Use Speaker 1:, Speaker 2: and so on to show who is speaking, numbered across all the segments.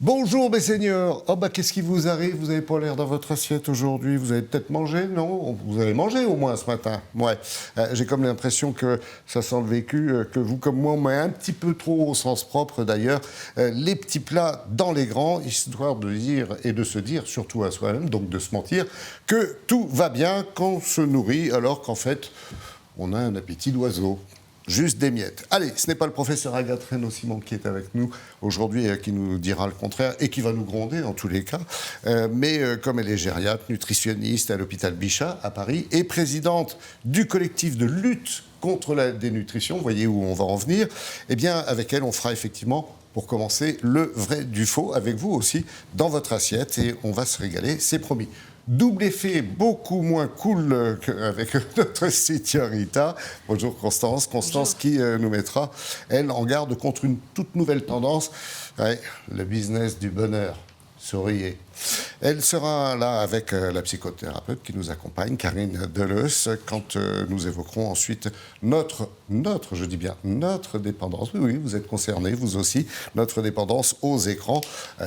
Speaker 1: Bonjour mes seigneurs. Oh bah qu'est-ce qui vous arrive? Vous n'avez pas l'air dans votre assiette aujourd'hui. Vous avez peut-être mangé, non? Vous avez mangé au moins ce matin. Ouais. J'ai comme l'impression que ça sent le vécu, que vous comme moi, mais un petit peu trop au sens propre d'ailleurs, les petits plats dans les grands, histoire de dire et de se dire, surtout à soi-même, donc de se mentir, que tout va bien quand on se nourrit, alors qu'en fait, on a un appétit d'oiseau. Juste des miettes. Allez, ce n'est pas le professeur Agathe Reynaud-Simon qui est avec nous aujourd'hui, qui nous dira le contraire et qui va nous gronder en tous les cas. Mais comme elle est gériatre, nutritionniste à l'hôpital Bichat à Paris et présidente du collectif de lutte contre la dénutrition, vous voyez où on va en venir, eh bien avec elle on fera effectivement, pour commencer, le vrai du faux, avec vous aussi, dans votre assiette et on va se régaler, c'est promis. Double effet, beaucoup moins cool qu'avec notre Rita. Bonjour Constance. Constance qui nous mettra, elle, en garde contre une toute nouvelle tendance, ouais, le business du bonheur. Souriez. Elle sera là avec la psychothérapeute qui nous accompagne, Karine Deleuze, quand nous évoquerons ensuite notre, je dis bien, notre dépendance. Oui, vous êtes concernés, vous aussi, notre dépendance aux écrans.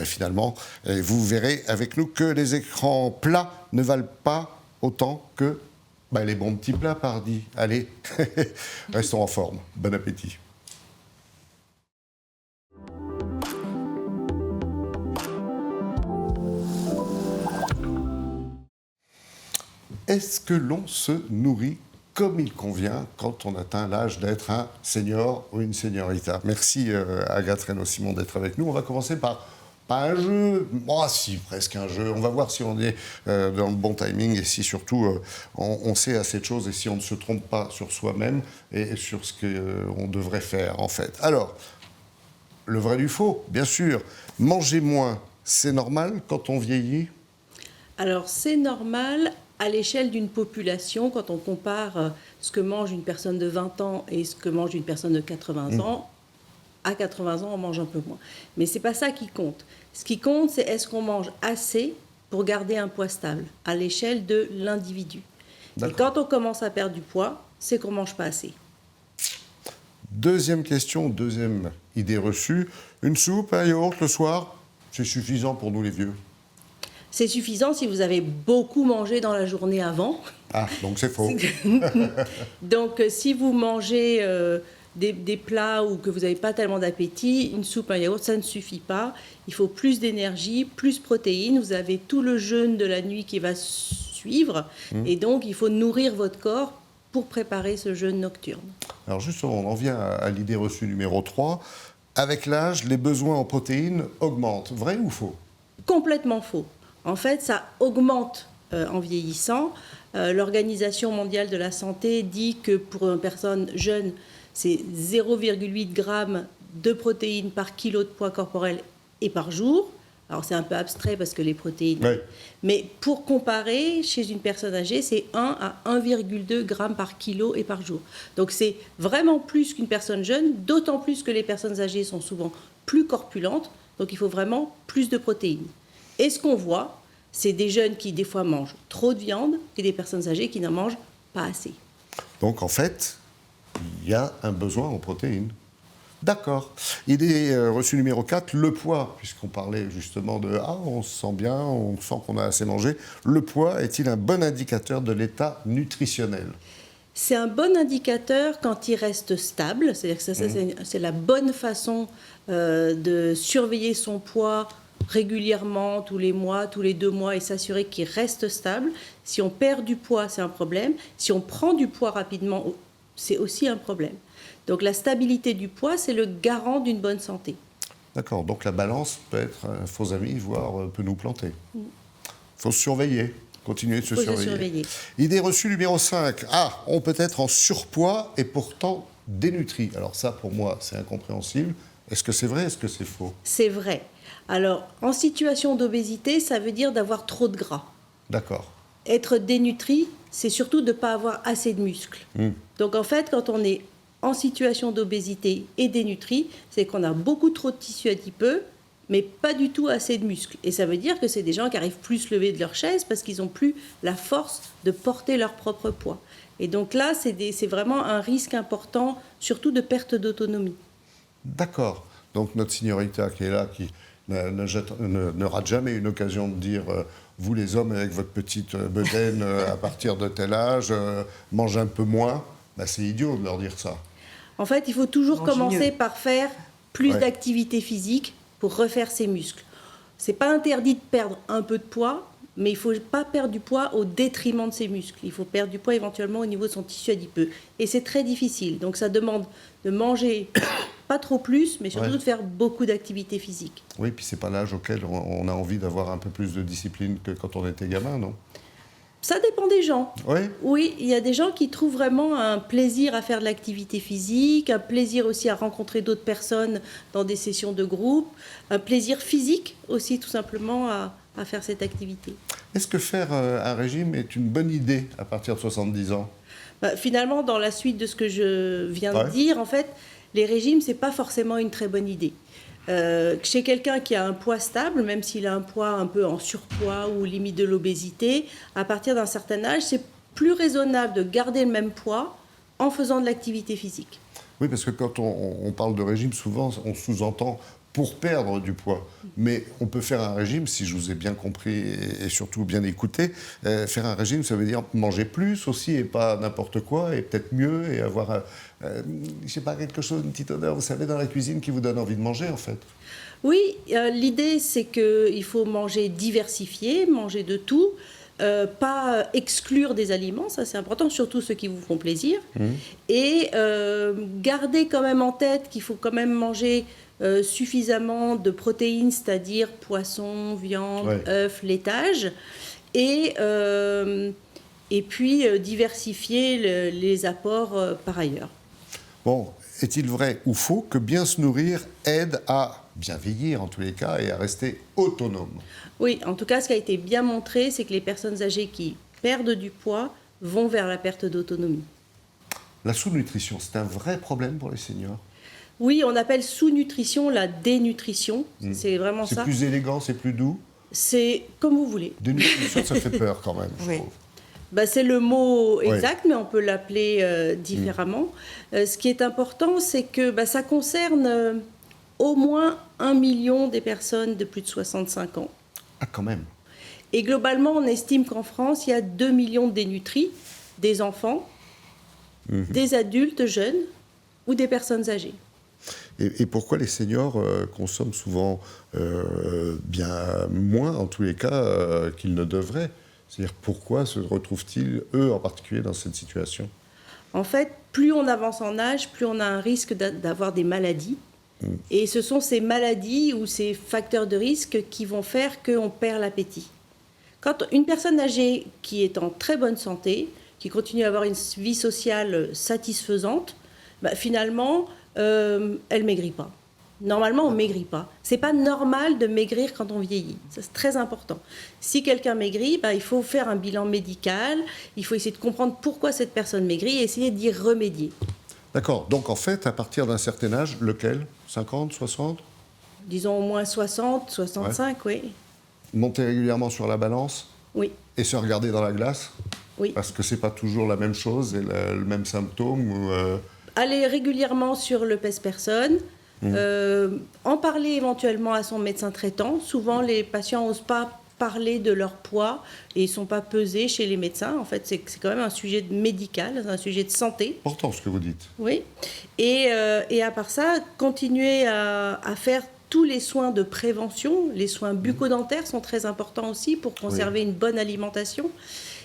Speaker 1: Finalement, vous verrez avec nous que les écrans plats ne valent pas autant que les bons petits plats, pardi. Allez, restons en forme. Bon appétit. Est-ce que l'on se nourrit comme il convient quand on atteint l'âge d'être un senior ou une seniorita? Merci Agathe Reynaud-Simon d'être avec nous. On va commencer par, pas un jeu, si, presque un jeu. On va voir si on est dans le bon timing et si surtout on sait assez de choses et si on ne se trompe pas sur soi-même et sur ce qu'on devrait faire en fait. Alors, le vrai du faux, bien sûr. Manger moins, c'est normal quand on vieillit?
Speaker 2: Alors, c'est normal à l'échelle d'une population, quand on compare ce que mange une personne de 20 ans et ce que mange une personne de 80 ans, à 80 ans, on mange un peu moins. Mais ce n'est pas ça qui compte. Ce qui compte, c'est est-ce qu'on mange assez pour garder un poids stable à l'échelle de l'individu. Et quand on commence à perdre du poids, c'est qu'on ne mange pas assez.
Speaker 1: Deuxième question, deuxième idée reçue. Une soupe, un yaourt le soir, c'est suffisant pour nous les vieux?
Speaker 2: C'est suffisant si vous avez beaucoup mangé dans la journée avant.
Speaker 1: Ah, donc c'est faux.
Speaker 2: Donc, si vous mangez des plats ou que vous n'avez pas tellement d'appétit, une soupe, un yaourt, ça ne suffit pas. Il faut plus d'énergie, plus de protéines. Vous avez tout le jeûne de la nuit qui va suivre. Et donc, il faut nourrir votre corps pour préparer ce jeûne nocturne.
Speaker 1: Alors justement, on en vient à l'idée reçue numéro 3. Avec l'âge, les besoins en protéines augmentent. Vrai ou faux?
Speaker 2: Complètement faux. En fait, ça augmente en vieillissant. L'Organisation mondiale de la santé dit que pour une personne jeune, c'est 0,8 g de protéines par kilo de poids corporel et par jour. Alors, c'est un peu abstrait parce que les protéines...
Speaker 1: Oui.
Speaker 2: Mais pour comparer, chez une personne âgée, c'est 1 à 1,2 g par kilo et par jour. Donc, c'est vraiment plus qu'une personne jeune, d'autant plus que les personnes âgées sont souvent plus corpulentes. Donc, il faut vraiment plus de protéines. Et ce qu'on voit, c'est des jeunes qui, des fois, mangent trop de viande et des personnes âgées qui n'en mangent pas assez.
Speaker 1: Donc, en fait, il y a un besoin en protéines. D'accord. Idée reçue numéro 4, le poids, puisqu'on parlait justement de « Ah, on se sent bien, on sent qu'on a assez mangé ». Le poids est-il un bon indicateur de l'état nutritionnel?
Speaker 2: C'est un bon indicateur quand il reste stable, c'est-à-dire que c'est la bonne façon de surveiller son poids régulièrement, tous les mois, tous les 2 mois, et s'assurer qu'il reste stable. Si on perd du poids, c'est un problème. Si on prend du poids rapidement, c'est aussi un problème. Donc la stabilité du poids, c'est le garant d'une bonne santé. D'accord,
Speaker 1: donc la balance peut être un faux ami, voire peut nous planter. Il faut se surveiller, continuer de se surveiller. Idée reçue numéro 5. Ah, on peut être en surpoids et pourtant dénutri. Alors ça, pour moi, c'est incompréhensible. Est-ce que c'est vrai, est-ce que c'est faux?
Speaker 2: C'est vrai. Alors, en situation d'obésité, ça veut dire d'avoir trop de gras.
Speaker 1: D'accord.
Speaker 2: Être dénutri, c'est surtout de ne pas avoir assez de muscles. Donc en fait, quand on est en situation d'obésité et dénutri, c'est qu'on a beaucoup trop de tissu adipeux, mais pas du tout assez de muscles. Et ça veut dire que c'est des gens qui arrivent plus à se lever de leur chaise parce qu'ils n'ont plus la force de porter leur propre poids. Et donc là, c'est vraiment un risque important, surtout de perte d'autonomie.
Speaker 1: D'accord. Donc notre signorita qui est là, ne rate jamais une occasion de dire vous les hommes avec votre petite bedaine à partir de tel âge, mangez un peu moins. Ben, c'est idiot de leur dire ça.
Speaker 2: En fait, il faut toujours commencer par faire plus d'activité physique pour refaire ses muscles. C'est pas interdit de perdre un peu de poids, mais il ne faut pas perdre du poids au détriment de ses muscles. Il faut perdre du poids éventuellement au niveau de son tissu adipeux. Et c'est très difficile. Donc ça demande de manger pas trop plus, mais surtout de faire beaucoup d'activité physique.
Speaker 1: Oui, puis c'est pas l'âge auquel on a envie d'avoir un peu plus de discipline que quand on était gamin, non?
Speaker 2: Ça dépend des gens.
Speaker 1: Oui.
Speaker 2: Oui, il y a des gens qui trouvent vraiment un plaisir à faire de l'activité physique, un plaisir aussi à rencontrer d'autres personnes dans des sessions de groupe, un plaisir physique aussi tout simplement à faire cette activité.
Speaker 1: Est-ce que faire un régime est une bonne idée à partir de 70 ans?
Speaker 2: Finalement, dans la suite de ce que je viens de dire, en fait, les régimes, ce n'est pas forcément une très bonne idée. Chez quelqu'un qui a un poids stable, même s'il a un poids un peu en surpoids ou limite de l'obésité, à partir d'un certain âge, c'est plus raisonnable de garder le même poids en faisant de l'activité physique.
Speaker 1: Oui, parce que quand on parle de régime, souvent on sous-entend pour perdre du poids. Mais on peut faire un régime, si je vous ai bien compris et surtout bien écouté, faire un régime, ça veut dire manger plus aussi et pas n'importe quoi, et peut-être mieux, et avoir, je sais pas, quelque chose, une petite odeur, vous savez, dans la cuisine qui vous donne envie de manger, en fait.
Speaker 2: Oui, l'idée, c'est qu'il faut manger diversifié, manger de tout, pas exclure des aliments, ça c'est important, surtout ceux qui vous font plaisir, et garder quand même en tête qu'il faut quand même manger suffisamment de protéines, c'est-à-dire poisson, viande, œufs, laitage, et puis diversifier les apports par ailleurs.
Speaker 1: Bon, est-il vrai ou faux que bien se nourrir aide à bien vieillir en tous les cas et à rester autonome?
Speaker 2: Oui, en tout cas, ce qui a été bien montré, c'est que les personnes âgées qui perdent du poids vont vers la perte d'autonomie.
Speaker 1: La sous-nutrition, c'est un vrai problème pour les seniors?
Speaker 2: Oui, on appelle sous-nutrition la dénutrition. C'est vraiment ça.
Speaker 1: C'est plus élégant, c'est plus doux?
Speaker 2: C'est comme vous voulez.
Speaker 1: Dénutrition, ça fait peur quand même, je trouve.
Speaker 2: C'est le mot exact, mais on peut l'appeler différemment. Ce qui est important, c'est que ça concerne au moins 1 million des personnes de plus de 65 ans.
Speaker 1: Ah, quand même.
Speaker 2: Et globalement, on estime qu'en France, il y a 2 millions de dénutris, des enfants, des adultes jeunes ou des personnes âgées.
Speaker 1: Et pourquoi les seniors consomment souvent bien moins, en tous les cas, qu'ils ne devraient? C'est-à-dire, pourquoi se retrouvent-ils, eux en particulier, dans cette situation?
Speaker 2: En fait, plus on avance en âge, plus on a un risque d'avoir des maladies. Et ce sont ces maladies ou ces facteurs de risque qui vont faire qu'on perd l'appétit. Quand une personne âgée qui est en très bonne santé, qui continue à avoir une vie sociale satisfaisante, finalement, elle ne maigrit pas. Normalement, on ne maigrit pas. Ce n'est pas normal de maigrir quand on vieillit. Ça, c'est très important. Si quelqu'un maigrit, il faut faire un bilan médical, il faut essayer de comprendre pourquoi cette personne maigrit et essayer d'y remédier.
Speaker 1: D'accord. Donc, en fait, à partir d'un certain âge, lequel? 50, 60?
Speaker 2: Disons au moins 60, 65, oui.
Speaker 1: Monter régulièrement sur la balance?
Speaker 2: Oui.
Speaker 1: Et se regarder dans la glace?
Speaker 2: Oui.
Speaker 1: Parce que ce n'est pas toujours la même chose et le même symptôme ou
Speaker 2: Aller régulièrement sur le pèse-personne, en parler éventuellement à son médecin traitant. Souvent, les patients n'osent pas parler de leur poids et ils ne sont pas pesés chez les médecins. En fait, c'est quand même un sujet médical, un sujet de santé.
Speaker 1: Important ce que vous dites.
Speaker 2: Oui. Et à part ça, continuer à faire tous les soins de prévention. Les soins bucco-dentaires sont très importants aussi pour conserver une bonne alimentation.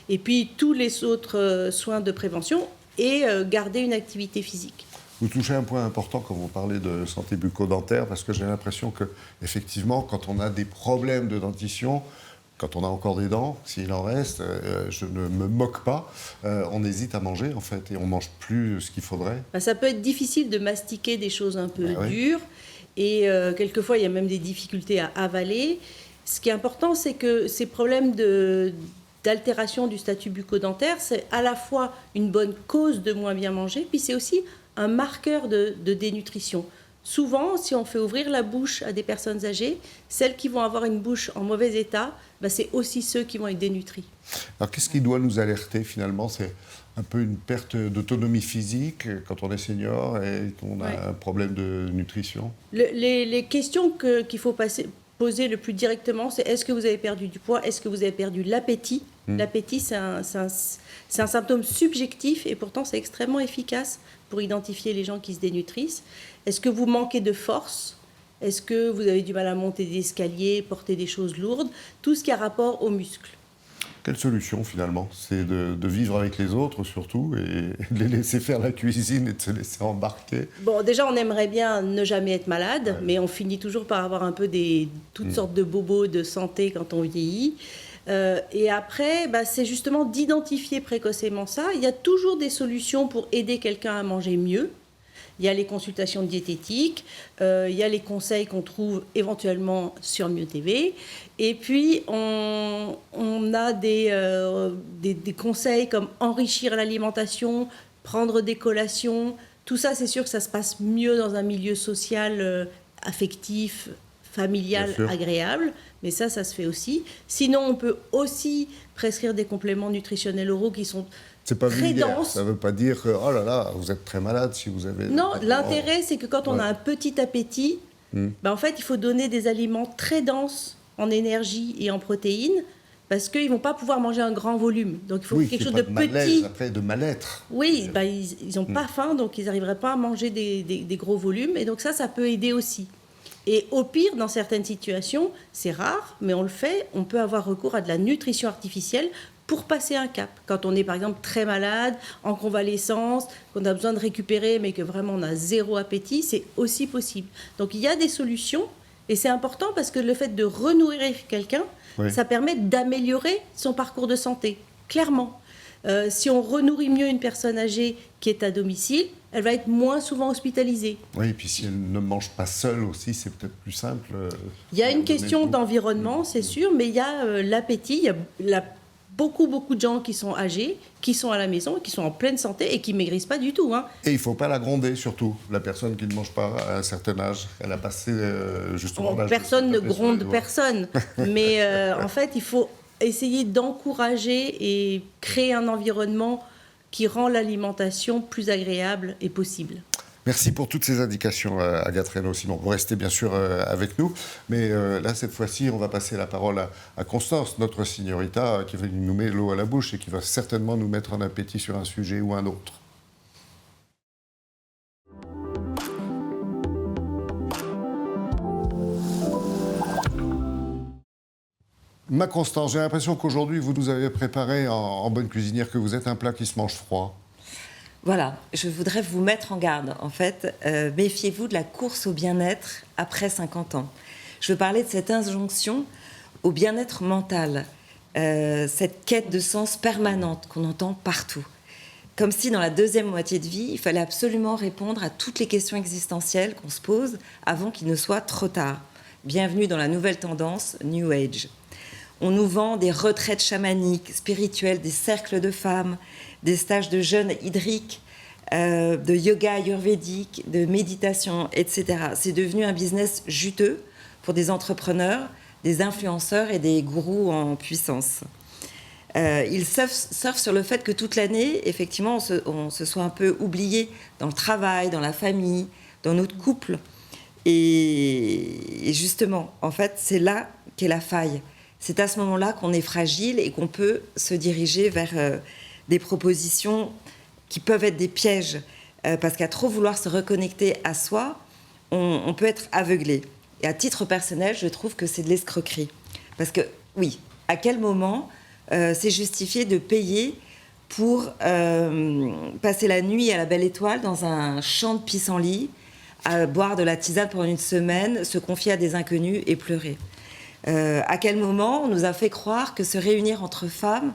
Speaker 2: Et puis, tous les autres soins de prévention et garder une activité physique.
Speaker 1: Vous touchez un point important quand vous parlez de santé bucco-dentaire, parce que j'ai l'impression que, effectivement, quand on a des problèmes de dentition, quand on a encore des dents, s'il en reste, je ne me moque pas, on hésite à manger, en fait, et on ne mange plus ce qu'il faudrait.
Speaker 2: Ça peut être difficile de mastiquer des choses un peu dures, et quelquefois, il y a même des difficultés à avaler. Ce qui est important, c'est que ces problèmes d'altération du statut bucco-dentaire, c'est à la fois une bonne cause de moins bien manger, puis c'est aussi un marqueur de dénutrition. Souvent, si on fait ouvrir la bouche à des personnes âgées, celles qui vont avoir une bouche en mauvais état, c'est aussi ceux qui vont être dénutris.
Speaker 1: Alors, qu'est-ce qui doit nous alerter, finalement? C'est un peu une perte d'autonomie physique quand on est senior et qu'on a un problème de nutrition?
Speaker 2: Les questions qu'il faut poser le plus directement, c'est est-ce que vous avez perdu du poids, est-ce que vous avez perdu l'appétit. L'appétit, c'est un symptôme subjectif et pourtant c'est extrêmement efficace pour identifier les gens qui se dénutrissent. Est-ce que vous manquez de force? Est-ce que vous avez du mal à monter des escaliers, porter des choses lourdes? Tout ce qui a rapport aux muscles.
Speaker 1: Quelle solution finalement? C'est de vivre avec les autres surtout et de les laisser faire la cuisine et de se laisser embarquer.
Speaker 2: Bon, déjà, on aimerait bien ne jamais être malade, mais on finit toujours par avoir un peu toutes sortes de bobos de santé quand on vieillit. Et après, c'est justement d'identifier précocement ça. Il y a toujours des solutions pour aider quelqu'un à manger mieux. Il y a les consultations diététiques, il y a les conseils qu'on trouve éventuellement sur Mieux TV. Et puis, on a des conseils comme enrichir l'alimentation, prendre des collations. Tout ça, c'est sûr que ça se passe mieux dans un milieu social, affectif, familial, agréable. Mais ça se fait aussi. Sinon, on peut aussi prescrire des compléments nutritionnels oraux qui sont
Speaker 1: c'est pas
Speaker 2: très dense.
Speaker 1: Ça ne veut pas dire que, oh là là, vous êtes très malade si vous avez...
Speaker 2: Non, l'intérêt, c'est que quand on a un petit appétit, en fait, il faut donner des aliments très denses en énergie et en protéines, parce qu'ils ne vont pas pouvoir manger un grand volume. Donc, il faut quelque chose de petit.
Speaker 1: Après, de mal-être.
Speaker 2: Oui, ils n'ont pas faim, donc ils n'arriveraient pas à manger des gros volumes. Et donc ça peut aider aussi. Et au pire, dans certaines situations, c'est rare, mais on le fait, on peut avoir recours à de la nutrition artificielle pour passer un cap. Quand on est par exemple très malade, en convalescence, qu'on a besoin de récupérer mais que vraiment on a zéro appétit, c'est aussi possible. Donc il y a des solutions et c'est important parce que le fait de renourrir quelqu'un, ça permet d'améliorer son parcours de santé, clairement. Si on renourrit mieux une personne âgée qui est à domicile, elle va être moins souvent hospitalisée.
Speaker 1: Oui, et puis si elle ne mange pas seule aussi, c'est peut-être plus simple.
Speaker 2: Il y a une question d'environnement, c'est sûr, mais il y a l'appétit, il y a beaucoup de gens qui sont âgés, qui sont à la maison, qui sont en pleine santé et qui ne maigrissent pas du tout.
Speaker 1: Et il ne faut pas la gronder, surtout. La personne qui ne mange pas à un certain âge, elle a passé justement l'âge.
Speaker 2: Personne ne gronde personne. Mais en fait, il faut essayer d'encourager et créer un environnement qui rend l'alimentation plus agréable et possible.
Speaker 1: Merci pour toutes ces indications, Agathe Reynaud-Simon. Vous restez bien sûr avec nous, mais là, cette fois-ci, on va passer la parole à Constance, notre signorita, qui va nous mettre l'eau à la bouche et qui va certainement nous mettre en appétit sur un sujet ou un autre. Ma Constance, j'ai l'impression qu'aujourd'hui, vous nous avez préparé, en bonne cuisinière que vous êtes, un plat qui se mange froid.
Speaker 3: Voilà, je voudrais vous mettre en garde. En fait, méfiez-vous de la course au bien-être après 50 ans. Je veux parler de cette injonction au bien-être mental, cette quête de sens permanente qu'on entend partout. Comme si dans la deuxième moitié de vie, il fallait absolument répondre à toutes les questions existentielles qu'on se pose avant qu'il ne soit trop tard. Bienvenue dans la nouvelle tendance New Age. On nous vend des retraites chamaniques, spirituelles, des cercles de femmes, des stages de jeûne hydrique, de yoga ayurvédique, de méditation, etc. C'est devenu un business juteux pour des entrepreneurs, des influenceurs et des gourous en puissance. Ils surfent sur le fait que toute l'année, effectivement, on se soit un peu oublié dans le travail, dans la famille, dans notre couple. Et justement, en fait, c'est là qu'est la faille. C'est à ce moment-là qu'on est fragile et qu'on peut se diriger vers des propositions qui peuvent être des pièges. Parce qu'à trop vouloir se reconnecter à soi, on peut être aveuglé. Et à titre personnel, je trouve que c'est de l'escroquerie. Parce que, oui, à quel moment c'est justifié de payer pour passer la nuit à la Belle Étoile dans un champ de pissenlit, à boire de la tisane pendant une semaine, se confier à des inconnus et pleurer. À quel moment on nous a fait croire que se réunir entre femmes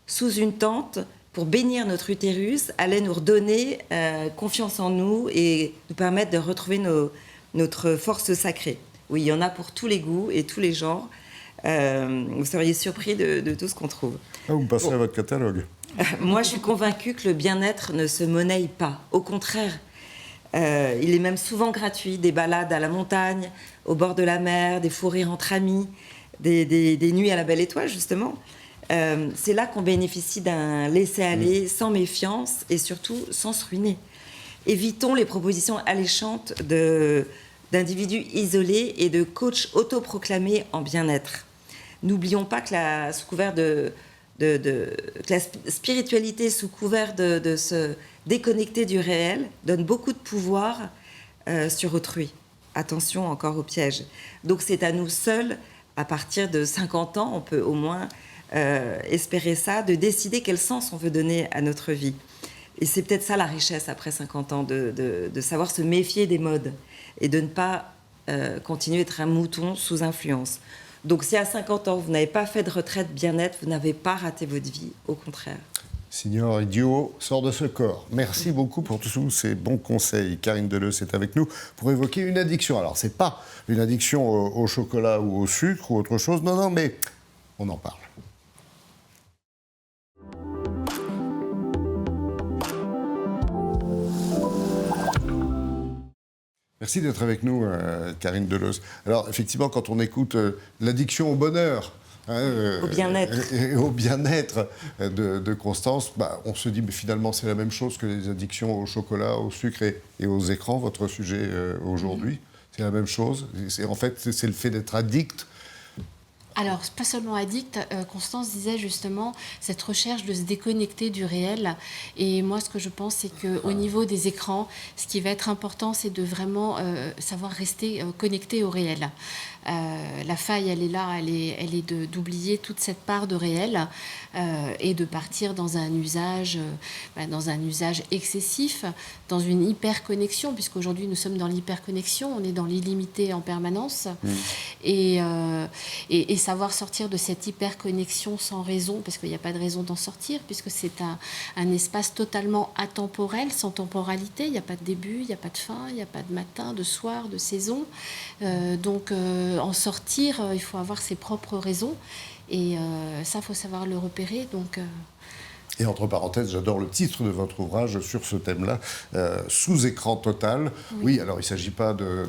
Speaker 3: sous une tente pour bénir notre utérus allait nous redonner confiance en nous et nous permettre de retrouver notre force sacrée. Oui, il y en a pour tous les goûts et tous les genres. Vous seriez surpris de tout ce qu'on trouve.
Speaker 1: Ah, vous me passerez votre catalogue.
Speaker 3: Moi, je suis convaincue que le bien-être ne se monnaie pas. Au contraire, il est même souvent gratuit. Des balades à la montagne, au bord de la mer, des fous rires entre amis, des nuits à la Belle Étoile, justement. C'est là qu'on bénéficie d'un laisser-aller sans méfiance et surtout sans se ruiner. Évitons les propositions alléchantes de d'individus isolés et de coachs autoproclamés en bien-être. N'oublions pas que sous couvert que la spiritualité, sous couvert de se déconnecter du réel, donne beaucoup de pouvoir sur autrui. Attention encore au piège. Donc c'est à nous seuls, à partir de 50 ans, on peut au moins espérer ça, de décider quel sens on veut donner à notre vie. Et c'est peut-être ça la richesse après 50 ans, de savoir se méfier des modes et de ne pas continuer d'être un mouton sous influence. Donc si à 50 ans, vous n'avez pas fait de retraite bien-être, vous n'avez pas raté votre vie, au contraire.
Speaker 1: Signor Idiot sort de ce corps. Merci beaucoup pour tous ces bons conseils. Karine Deleuze est avec nous pour évoquer une addiction. Alors, c'est pas une addiction au chocolat ou au sucre ou autre chose, non, mais on en parle. Merci d'être avec nous, Karine Deleuze. Alors, effectivement, quand on écoute l'addiction au bonheur,
Speaker 3: au bien-être.
Speaker 1: Et au bien-être de Constance, on se dit, mais finalement, c'est la même chose que les addictions au chocolat, au sucre et aux écrans, votre sujet aujourd'hui. C'est la même chose. En fait, c'est le fait d'être addict.
Speaker 4: Alors, pas seulement addict, Constance disait justement cette recherche de se déconnecter du réel. Et moi, ce que je pense, c'est qu'au niveau des écrans, ce qui va être important, c'est de vraiment savoir rester connecté au réel. La faille, elle est là, elle est d'oublier toute cette part de réel et de partir dans un usage excessif, dans une hyper-connexion, puisqu'aujourd'hui nous sommes dans l'hyper-connexion, on est dans l'illimité en permanence, et savoir sortir de cette hyper-connexion sans raison, parce qu'il n'y a pas de raison d'en sortir, puisque c'est un espace totalement atemporel, sans temporalité, il n'y a pas de début, il n'y a pas de fin, il n'y a pas de matin, de soir, de saison, donc en sortir, il faut avoir ses propres raisons. Et ça, il faut savoir le repérer. Donc,
Speaker 1: Et entre parenthèses, j'adore le titre de votre ouvrage sur ce thème-là, Sous écran total. Oui, alors il ne s'agit pas de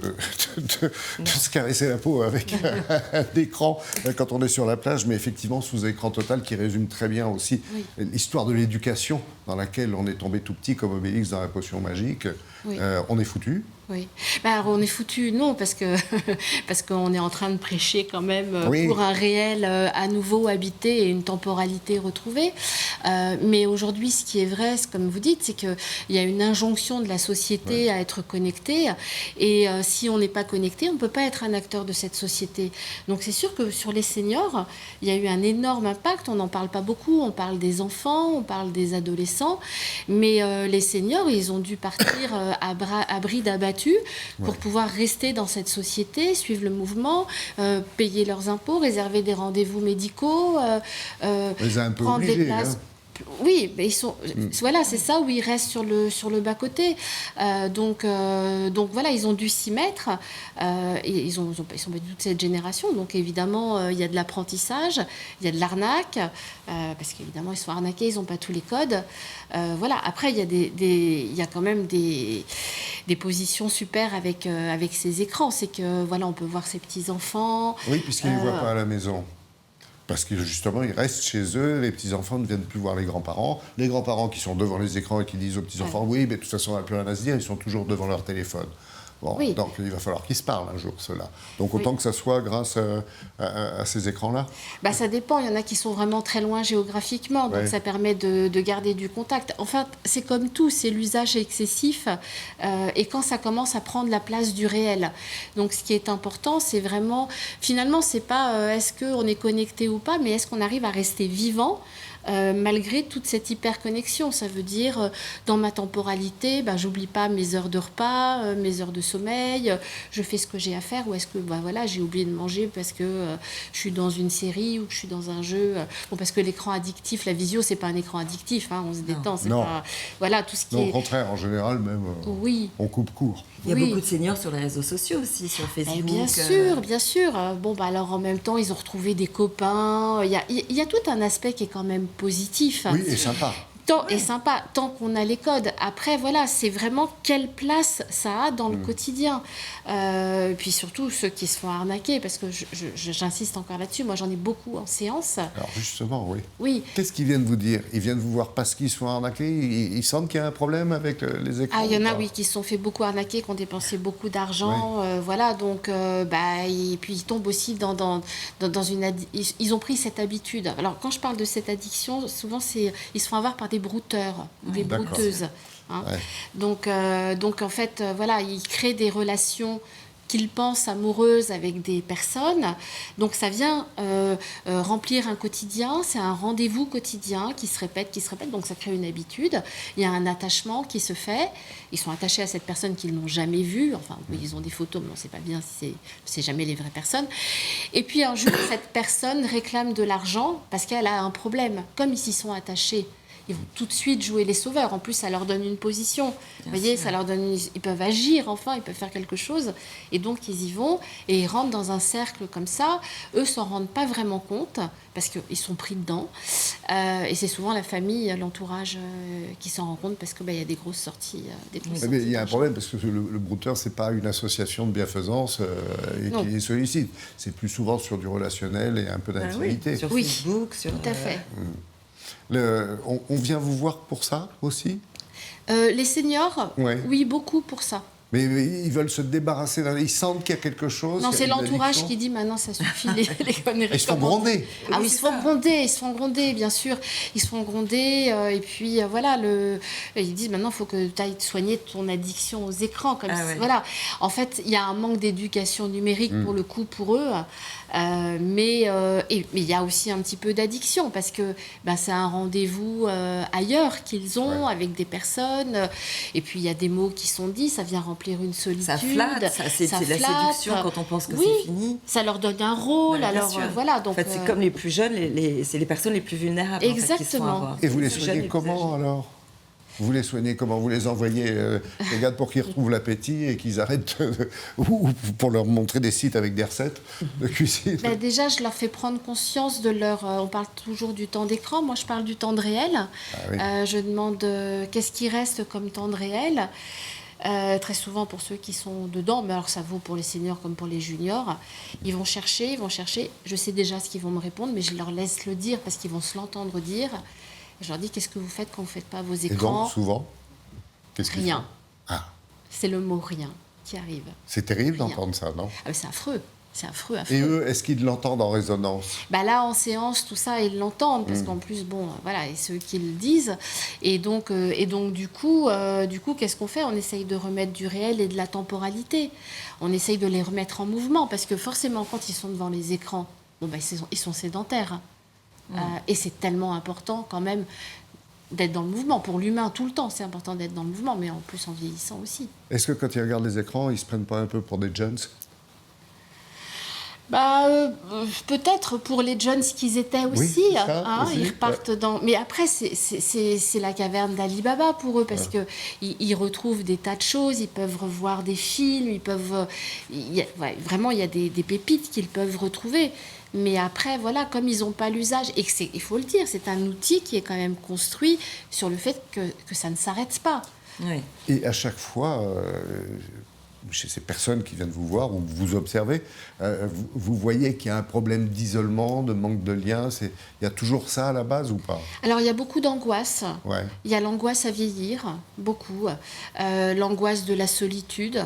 Speaker 1: se caresser la peau avec un écran quand on est sur la plage, mais effectivement sous écran total qui résume très bien aussi l'histoire de l'éducation dans laquelle on est tombé tout petit comme Obélix dans la potion magique. On est foutu.
Speaker 4: Oui. Alors on est foutu, non, parce qu'on est en train de prêcher quand même pour un réel à nouveau habité et une temporalité retrouvée. Mais aujourd'hui, ce qui est vrai, comme vous dites, c'est qu'il y a une injonction de la société à être connecté. Et si on n'est pas connecté, on ne peut pas être un acteur de cette société. Donc c'est sûr que sur les seniors, il y a eu un énorme impact. On n'en parle pas beaucoup. On parle des enfants, on parle des adolescents. Mais les seniors, ils ont dû partir à bride abattue pour pouvoir rester dans cette société, suivre le mouvement, payer leurs impôts, réserver des rendez-vous médicaux, prendre des places. Oui, mais ils sont. Voilà, c'est ça où ils restent sur le bas-côté. Donc voilà, ils ont dû s'y mettre. Et ils sont pas toute cette génération. Donc évidemment, il y a de l'apprentissage, il y a de l'arnaque, parce qu'évidemment, ils sont arnaqués, ils n'ont pas tous les codes. Voilà. Après, il y a quand même des positions super avec ces écrans. C'est que voilà, on peut voir ses petits enfants.
Speaker 1: Oui, puisqu'ils ne les voient pas à la maison. Parce que justement, ils restent chez eux, les petits-enfants ne viennent plus voir les grands-parents. Les grands-parents qui sont devant les écrans et qui disent aux petits-enfants « Oui, mais de toute façon, on n'a plus rien à se dire », ils sont toujours devant leur téléphone. Bon, donc il va falloir qu'ils se parlent un jour, ceux-là. Donc autant que ça soit grâce à ces écrans-là.
Speaker 4: Ça dépend, il y en a qui sont vraiment très loin géographiquement, donc ça permet de garder du contact. Enfin, c'est comme tout, c'est l'usage excessif, et quand ça commence à prendre la place du réel. Donc ce qui est important, c'est vraiment, finalement, c'est pas est-ce qu'on est connecté ou pas, mais est-ce qu'on arrive à rester vivant malgré toute cette hyperconnexion. Ça veut dire, dans ma temporalité, j'oublie pas mes heures de repas, mes heures de sommeil, je fais ce que j'ai à faire, ou est-ce que j'ai oublié de manger parce que je suis dans une série ou que je suis dans un jeu. Parce que l'écran addictif, la visio, c'est pas un écran addictif, on se détend. C'est pas, voilà, tout ce qui est...
Speaker 1: Au contraire, en général, même, on coupe court.
Speaker 3: Il y a beaucoup de seniors sur les réseaux sociaux aussi, sur Facebook.
Speaker 4: Bien sûr. Alors en même temps, ils ont retrouvé des copains. Il y a tout un aspect qui est quand même positif.
Speaker 1: Oui, et sympa.
Speaker 4: est sympa, tant qu'on a les codes. Après, voilà, c'est vraiment quelle place ça a dans le quotidien. Puis surtout, ceux qui se font arnaquer, parce que j'insiste encore là-dessus, moi j'en ai beaucoup en séance.
Speaker 1: Alors justement, oui.
Speaker 4: Oui.
Speaker 1: Qu'est-ce qu'ils viennent vous dire? Ils viennent vous voir parce qu'ils se font arnaquer? Ils sentent qu'il y a un problème avec les écrans?
Speaker 4: Ah, il y en a, oui, qui se sont fait beaucoup arnaquer, qui ont dépensé beaucoup d'argent. Voilà, donc, et puis ils tombent aussi dans une... Ils ont pris cette habitude. Alors, quand je parle de cette addiction, souvent, ils se font avoir par des brouteurs, des brouteuses. Hein. Ouais. Donc, en fait, voilà, ils créent des relations qu'ils pensent amoureuses avec des personnes. Donc, ça vient remplir un quotidien. C'est un rendez-vous quotidien qui se répète. Donc, ça crée une habitude. Il y a un attachement qui se fait. Ils sont attachés à cette personne qu'ils n'ont jamais vue. Enfin, oui, ils ont des photos, mais on ne sait pas bien si c'est jamais les vraies personnes. Et puis, un jour, cette personne réclame de l'argent parce qu'elle a un problème. Comme ils s'y sont attachés, ils vont tout de suite jouer les sauveurs. En plus, ça leur donne une position. Vous voyez, ça leur donne... Ils peuvent agir, enfin, ils peuvent faire quelque chose. Et donc, ils y vont et ils rentrent dans un cercle comme ça. Eux ne s'en rendent pas vraiment compte parce qu'ils sont pris dedans. Et c'est souvent la famille, l'entourage qui s'en rend compte parce qu'il y a des grosses sorties.
Speaker 1: Mais il y a un problème parce que le brouteur, ce n'est pas une association de bienfaisance qui les sollicite. C'est plus souvent sur du relationnel et un peu d'intimité.
Speaker 3: Oui, sur Facebook.
Speaker 4: Tout à fait.
Speaker 1: On vient vous voir pour ça aussi?
Speaker 4: Les seniors, oui, beaucoup pour ça.
Speaker 1: Mais ils veulent se débarrasser, ils sentent qu'il y a quelque chose.
Speaker 4: Non, c'est l'entourage qui dit maintenant ça suffit les conneries.
Speaker 1: Ils se font gronder.
Speaker 4: Ah oui, ils se font gronder, bien sûr. Ils se font gronder et puis voilà, ils disent maintenant il faut que tu ailles soigner ton addiction aux écrans. Voilà. En fait, il y a un manque d'éducation numérique pour le coup pour eux. Mais il y a aussi un petit peu d'addiction parce que c'est un rendez-vous ailleurs qu'ils ont avec des personnes et puis il y a des mots qui sont dits, ça vient remplir une solitude,
Speaker 3: ça flatte, c'est la séduction quand on pense que c'est fini,
Speaker 4: ça leur donne un rôle. Alors voilà, donc
Speaker 3: en fait c'est comme les plus jeunes, c'est les personnes les plus vulnérables.
Speaker 4: Exactement.
Speaker 3: En fait,
Speaker 1: et vous les soignez comment alors? Vous les soignez comment? Vous les envoyez regarde pour qu'ils retrouvent l'appétit et qu'ils arrêtent ou pour leur montrer des sites avec des recettes de cuisine?
Speaker 4: Déjà, je leur fais prendre conscience de leur... on parle toujours du temps d'écran. Moi, je parle du temps de réel. Je demande qu'est-ce qui reste comme temps de réel. Très souvent, pour ceux qui sont dedans, mais alors ça vaut pour les seniors comme pour les juniors, ils vont chercher. Je sais déjà ce qu'ils vont me répondre, mais je leur laisse le dire parce qu'ils vont se l'entendre dire. Je leur dis, qu'est-ce que vous faites quand vous ne faites pas vos écrans?
Speaker 1: Et donc, souvent, qu'est-ce qu'ils font?
Speaker 4: Rien. C'est le mot rien qui arrive.
Speaker 1: C'est terrible d'entendre ça, non?
Speaker 4: Ah, mais c'est affreux. C'est affreux.
Speaker 1: Et eux, est-ce qu'ils l'entendent en résonance?
Speaker 4: Là, en séance, tout ça, ils l'entendent, parce qu'en plus, voilà, et ceux qui le disent. Et donc du coup, qu'est-ce qu'on fait? On essaye de remettre du réel et de la temporalité. On essaye de les remettre en mouvement, parce que forcément, quand ils sont devant les écrans, ils sont sédentaires. Et c'est tellement important quand même d'être dans le mouvement. Pour l'humain, tout le temps, c'est important d'être dans le mouvement, mais en plus en vieillissant aussi.
Speaker 1: Est-ce que quand ils regardent les écrans, ils ne se prennent pas un peu pour des jeunes?
Speaker 4: Peut-être pour les jeunes qu'ils étaient aussi, aussi. Ils repartent dans... Mais après, c'est la caverne d'Ali Baba pour eux, parce que ils retrouvent des tas de choses, ils peuvent revoir des films, ils peuvent... vraiment, il y a des pépites qu'ils peuvent retrouver. Mais après, voilà, comme ils n'ont pas l'usage, et il faut le dire, c'est un outil qui est quand même construit sur le fait que ça ne s'arrête pas.
Speaker 3: Oui.
Speaker 1: Et à chaque fois, chez ces personnes qui viennent vous voir ou vous observez, vous voyez qu'il y a un problème d'isolement, de manque de lien. Il y a toujours ça à la base ou pas?
Speaker 4: Alors, il y a beaucoup d'angoisse.
Speaker 1: Ouais.
Speaker 4: Il y a l'angoisse à vieillir, beaucoup. L'angoisse de la solitude.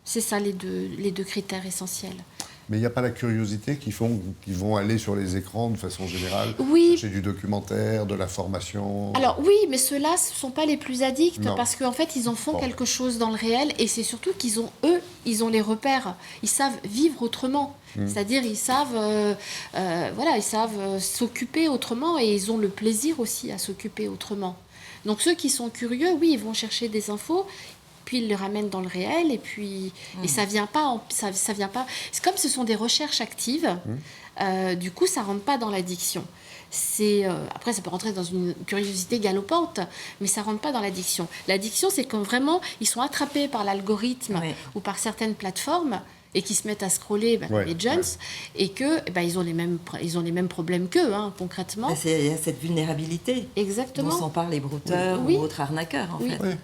Speaker 4: C'est ça les deux critères essentiels.
Speaker 1: Mais il n'y a pas la curiosité qu'ils vont aller sur les écrans de façon générale, chercher du documentaire, de la formation?
Speaker 4: Alors oui, mais ceux-là, ce ne sont pas les plus addicts parce qu'en fait, ils en font quelque chose dans le réel et c'est surtout qu'ils ont, ils ont les repères. Ils savent vivre autrement. C'est-à-dire, ils savent, ils savent s'occuper autrement et ils ont le plaisir aussi à s'occuper autrement. Donc ceux qui sont curieux, oui, ils vont chercher des infos, puis ils le ramènent dans le réel, et puis et ça vient pas, ça vient pas. C'est comme ce sont des recherches actives. Du coup, ça rentre pas dans l'addiction. Après, ça peut rentrer dans une curiosité galopante, mais ça rentre pas dans l'addiction. L'addiction, c'est quand vraiment ils sont attrapés par l'algorithme ou par certaines plateformes. et qui se mettent à scroller les jeunes et que ils ont les mêmes problèmes qu'eux, concrètement.
Speaker 3: Il y a cette vulnérabilité.
Speaker 4: Exactement.
Speaker 3: Dont s'en parlent les brouteurs ou autres arnaqueurs, en fait.
Speaker 1: Oui.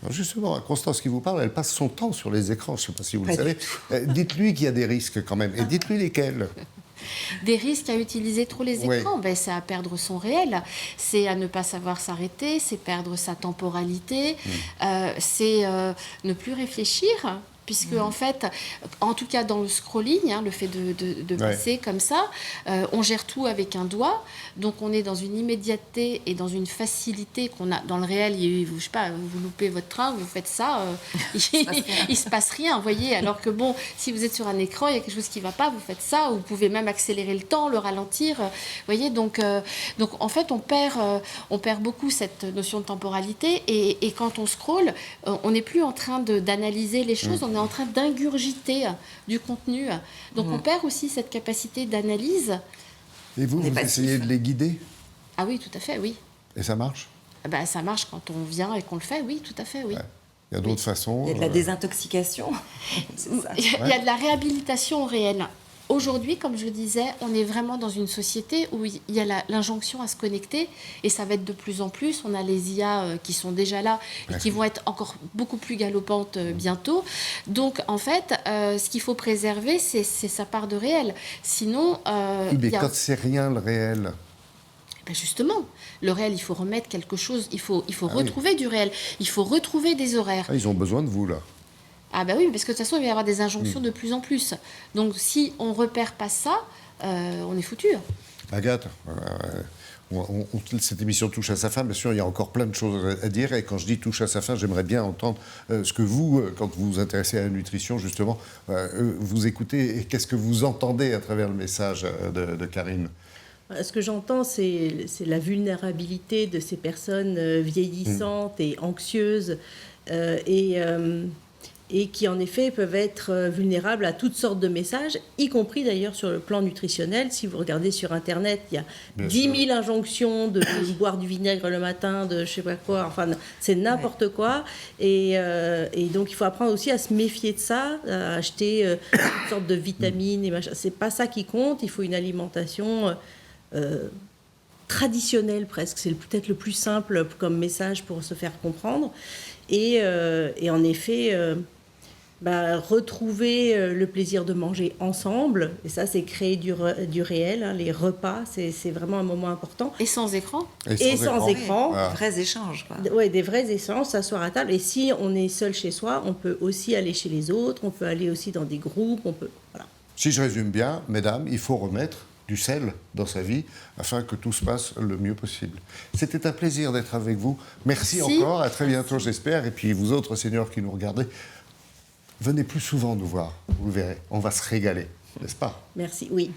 Speaker 1: Alors justement, Constance qui vous parle, elle passe son temps sur les écrans, je ne sais pas si vous le savez. Dites-lui qu'il y a des risques quand même, et dites-lui lesquels.
Speaker 4: Des risques à utiliser trop les écrans, c'est à perdre son réel, c'est à ne pas savoir s'arrêter, c'est perdre sa temporalité, c'est ne plus réfléchir. Puisque, en fait, en tout cas dans le scrolling, le fait de passer comme ça, on gère tout avec un doigt. Donc, on est dans une immédiateté et dans une facilité qu'on a dans le réel. Je sais pas, vous loupez votre train, vous faites ça, il se passe rien, vous voyez. Alors que, bon, si vous êtes sur un écran, il y a quelque chose qui ne va pas, vous faites ça. Vous pouvez même accélérer le temps, le ralentir. Vous voyez, donc en fait, on perd beaucoup cette notion de temporalité. Et quand on scrolle, on n'est plus en train d'analyser les choses, on est en train d'ingurgiter du contenu. Donc on perd aussi cette capacité d'analyse.
Speaker 1: Et vous essayez de les guider?
Speaker 4: Ah oui, tout à fait, oui.
Speaker 1: Et ça marche?
Speaker 4: Ça marche quand on vient et qu'on le fait, oui, tout à fait, oui.
Speaker 1: Ouais. Il y a d'autres façons.
Speaker 3: Il y a de la désintoxication.
Speaker 4: Il y a de la réhabilitation au réel. Aujourd'hui, comme je disais, on est vraiment dans une société où il y a l'injonction à se connecter et ça va être de plus en plus. On a les IA qui sont déjà là et qui vont être encore beaucoup plus galopantes bientôt. Donc, en fait, ce qu'il faut préserver, c'est sa part de réel. Sinon...
Speaker 1: mais quand c'est rien, le réel...
Speaker 4: Justement, le réel, il faut remettre quelque chose, il faut retrouver du réel, il faut retrouver des horaires.
Speaker 1: Ils ont besoin de vous, là.
Speaker 4: Ah bah oui, parce que de toute façon, il va y avoir des injonctions de plus en plus. Donc, si on ne repère pas ça, on est foutu.
Speaker 1: Agathe, cette émission touche à sa fin. Bien sûr, il y a encore plein de choses à dire. Et quand je dis touche à sa fin, j'aimerais bien entendre ce que vous, quand vous vous intéressez à la nutrition, justement, vous écoutez et qu'est-ce que vous entendez à travers le message de Karine.
Speaker 2: Ce que j'entends, c'est la vulnérabilité de ces personnes vieillissantes et anxieuses et qui, en effet, peuvent être vulnérables à toutes sortes de messages, y compris d'ailleurs sur le plan nutritionnel. Si vous regardez sur Internet, il y a 10 000 injonctions de boire du vinaigre le matin, de je sais pas quoi, enfin, c'est n'importe quoi. Et donc, il faut apprendre aussi à se méfier de ça, à acheter toutes sortes de vitamines et machin. C'est pas ça qui compte, il faut une alimentation... traditionnel presque, c'est peut-être le plus simple comme message pour se faire comprendre et en effet retrouver le plaisir de manger ensemble, et ça c'est créer du réel, les repas c'est vraiment un moment important
Speaker 4: et sans écran
Speaker 2: sans écran.
Speaker 3: Des vrais échanges
Speaker 2: des vrais échanges, s'asseoir à table, et si on est seul chez soi, on peut aussi aller chez les autres, on peut aller aussi dans des groupes, voilà.
Speaker 1: Si je résume bien, mesdames, il faut remettre du sel dans sa vie afin que tout se passe le mieux possible. C'était un plaisir d'être avec vous. Merci encore, à très bientôt j'espère. Et puis vous autres seniors qui nous regardez, venez plus souvent nous voir, vous verrez, on va se régaler, n'est-ce pas?
Speaker 2: Merci, oui.